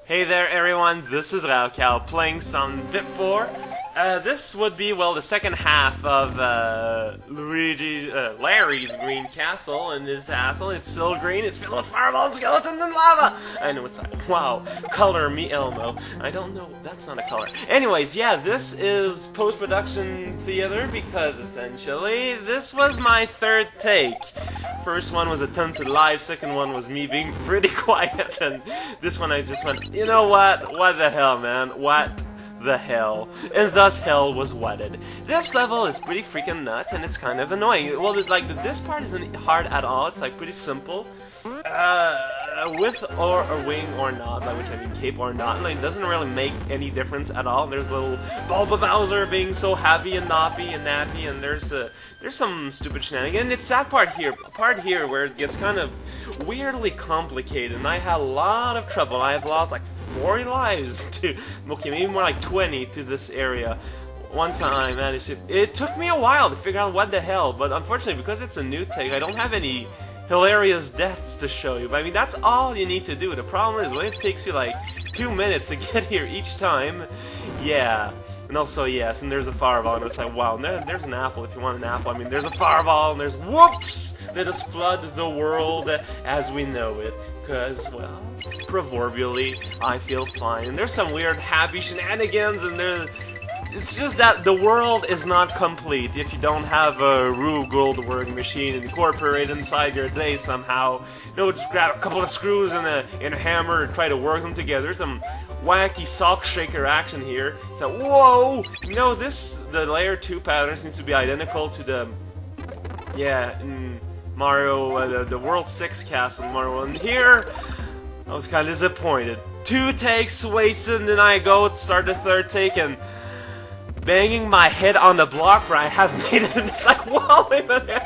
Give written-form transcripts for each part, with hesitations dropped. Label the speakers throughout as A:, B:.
A: Hey there everyone, this is Raocow playing some Vip4. This would be, well, the second half of Larry's green castle, and his castle, it's still green, it's filled with fireballs, skeletons, and lava! I know it's like, wow, color me Elmo. I don't know, that's not a color. Anyways, yeah, this is post-production theater, because essentially, this was my third take. First one was attempted live, second one was me being pretty quiet, and this one I just went, you know what? What the hell, man? What the hell? And thus hell was wetted. This level is pretty freaking nuts, and it's kind of annoying. Well, this part isn't hard at all. It's like pretty simple. With or a wing or not, by which I mean cape or not, like, it doesn't really make any difference at all. There's little Bulba Bowser being so happy and nappy, and there's some stupid shenanigans. It's that part here where it gets kind of weirdly complicated, and I had a lot of trouble. I have lost like 40 lives to, okay, maybe more like 20 to this area. Once I managed it. It took me a while to figure out what the hell, but unfortunately, because it's a new take, I don't have any hilarious deaths to show you. But I mean, that's all you need to do. The problem is when it takes you like 2 minutes to get here each time, yeah. And also, yes, and there's a fireball, and it's like, wow, there's an apple if you want an apple. I mean, there's a fireball, and there's whoops that has flooded the world as we know it. Because, well, proverbially, I feel fine. And there's some weird happy shenanigans, and it's just that the world is not complete if you don't have a Rube Goldberg machine incorporated inside your day somehow. You know, just grab a couple of screws and a hammer and try to work them together. There's some wacky sock shaker action here. It's like, whoa! You know, the layer 2 pattern seems to be identical to the, yeah, in Mario, the World 6 castle in Mario 1. Here, I was kind of disappointed. 2 takes wasted, and I go to start the third take, and banging my head on the block where I have made it, and it's like, whoa, wait a minute.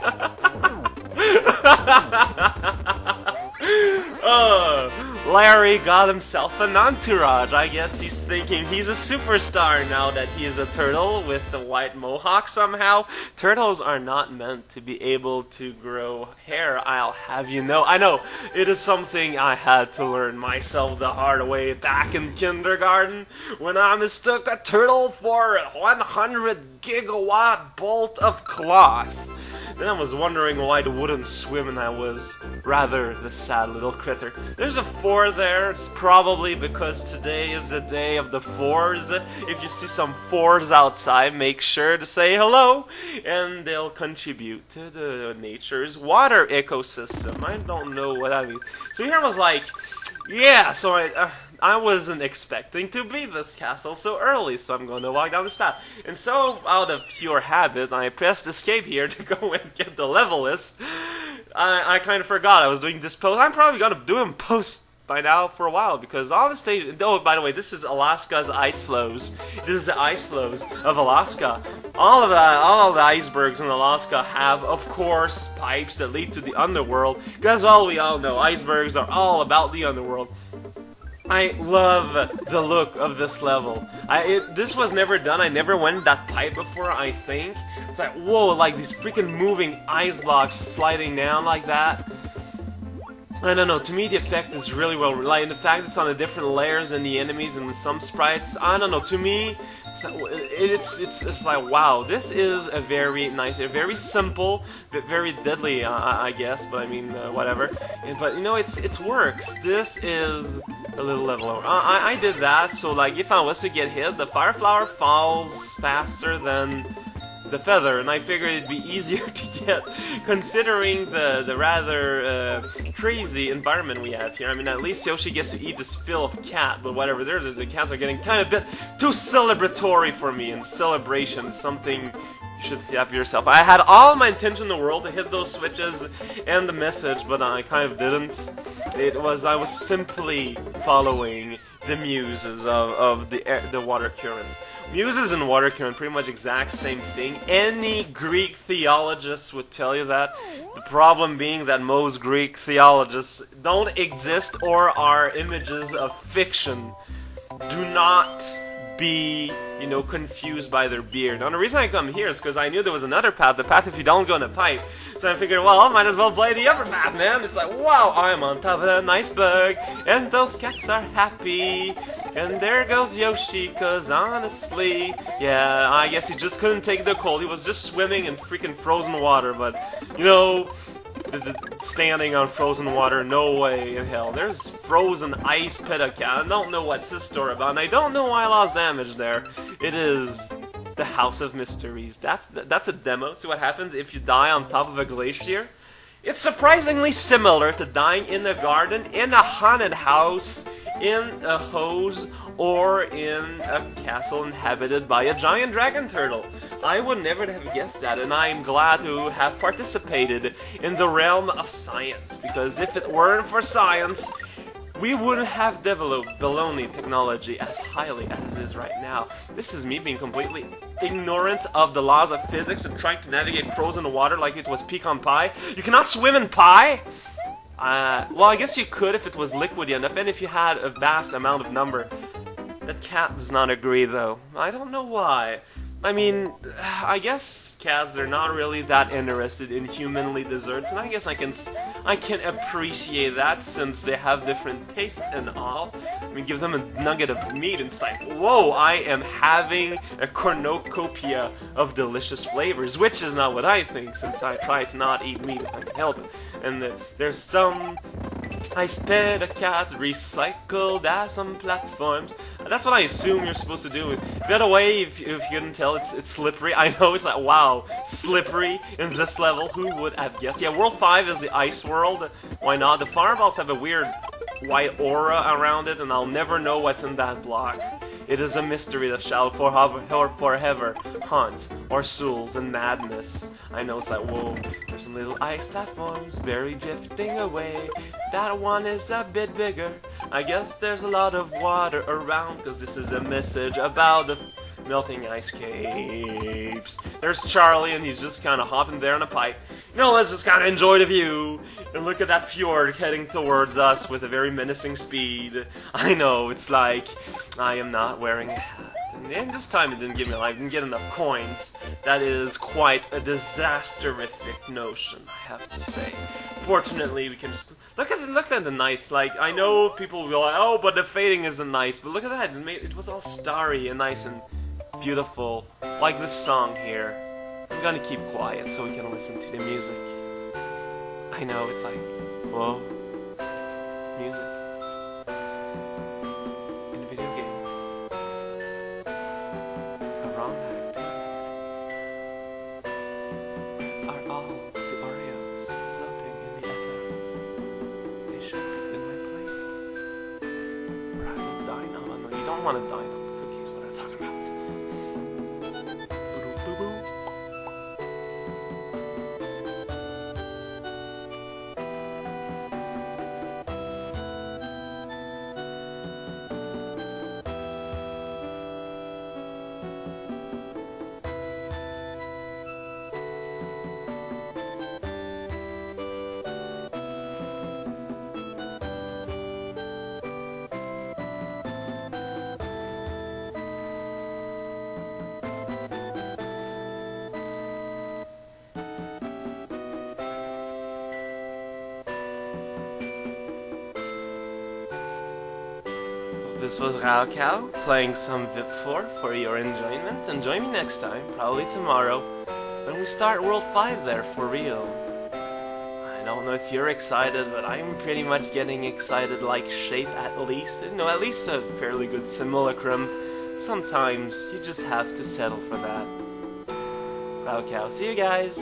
A: Larry got himself an entourage. I guess he's thinking he's a superstar now that he is a turtle with the white mohawk somehow. Turtles are not meant to be able to grow hair, I'll have you know. I know, it is something I had to learn myself the hard way back in kindergarten when I mistook a turtle for a 100 gigawatt bolt of cloth. Then I was wondering why it wouldn't swim, and I was rather the sad little critter. There's a 4 there. It's probably because today is the day of the 4s. If you see some 4s outside, make sure to say hello, and they'll contribute to the nature's water ecosystem. I don't know what I mean. So here I was like, yeah, so I wasn't expecting to beat this castle so early, so I'm going to walk down this path. And so, out of pure habit, I pressed escape here to go and get the level list. I kind of forgot I was doing this post. I'm probably going to do them post by now for a while, because all the stage... Oh, by the way, this is Alaska's Ice Floes. This is the Ice Floes of Alaska. All of the icebergs in Alaska have, of course, pipes that lead to the underworld, because we all know icebergs are all about the underworld. I love the look of this level. This was never done. I never went that pipe before, I think. It's like, whoa, like these freaking moving ice blocks sliding down like that. I don't know, to me the effect is really well, like the fact it's on the different layers than the enemies and some sprites, I don't know, to me, it's like, wow, this is a very nice, a very simple, but very deadly, I guess, but I mean, whatever, but you know, it works. This is a little level over. I did that, so like, if I was to get hit, the fire flower falls faster than the feather, and I figured it'd be easier to get, considering the rather crazy environment we have here. I mean, at least Yoshi gets to eat this fill of cat, but whatever, the cats are getting kind of a bit too celebratory for me, and celebration is something you should have yourself. I had all my intention in the world to hit those switches and the message, but I kind of didn't. I was simply following the muses of the water currents. Muses and water current, pretty much exact same thing. Any Greek theologists would tell you that. The problem being that most Greek theologists don't exist or are images of fiction. Do not be, you know, confused by their beard. Now, the reason I come here is because I knew there was another path, the path if you don't go in a pipe. So I figured, well, I might as well play the upper path, man. It's like, wow, I'm on top of an iceberg, and those cats are happy. And there goes Yoshi, cause honestly, yeah, I guess he just couldn't take the cold. He was just swimming in freaking frozen water, but, you know, standing on frozen water, no way in hell. There's frozen ice pit cat. I don't know what's this story about, and I don't know why I lost damage there. It is the House of Mysteries. That's a demo. See what happens if you die on top of a glacier? It's surprisingly similar to dying in a garden, in a haunted house, in a hose, or in a castle inhabited by a giant dragon turtle. I would never have guessed that, and I'm glad to have participated in the realm of science, because if it weren't for science, we wouldn't have developed baloney technology as highly as it is right now. This is me being completely ignorant of the laws of physics and trying to navigate frozen water like it was pecan pie. You cannot swim in pie? Well, I guess you could if it was liquidy enough, and if you had a vast amount of number. That cat does not agree, though. I don't know why. I mean, I guess cats, they're not really that interested in humanly desserts, and I guess I can appreciate that since they have different tastes and all. I mean, give them a nugget of meat and it's like, whoa, I am having a cornucopia of delicious flavors, which is not what I think since I try to not eat meat if I can help it. And there's some ice pit cat recycled as some platforms. That's what I assume you're supposed to do. By the way, if you couldn't tell, it's slippery. I know, it's like, wow, slippery in this level. Who would have guessed? Yeah, World 5 is the ice world. Why not? The fireballs have a weird white aura around it, and I'll never know what's in that block. It is a mystery that shall forever haunt our souls in madness. I know, it's like, whoa, there's some little ice platforms very drifting away. That one is a bit bigger. I guess there's a lot of water around, because this is a message about the melting ice capes. There's Charlie, and he's just kind of hopping there in a pipe. You know, let's just kind of enjoy the view and look at that fjord heading towards us with a very menacing speed. I know, it's like I am not wearing a hat. And this time it didn't give me life, I didn't get enough coins. That is quite a disasterific notion, I have to say. Fortunately, we can just look at the nice. Like, I know people will go like, oh, but the fading isn't nice. But look at that, it was all starry and nice and beautiful, like this song here. I'm gonna keep quiet so we can listen to the music. I know, it's like, whoa, music in a video game. Around that are all the Oreos floating in the ether. They should be in my plate, or I will dine on. No, you don't want to dine on cookies. What are you talking about? This was Raocow playing some Vip4 for your enjoyment, and join me next time, probably tomorrow, when we start World 5 there for real. I don't know if you're excited, but I'm pretty much getting excited like shape at least. You know, at least a fairly good simulacrum. Sometimes you just have to settle for that. Raocow, see you guys!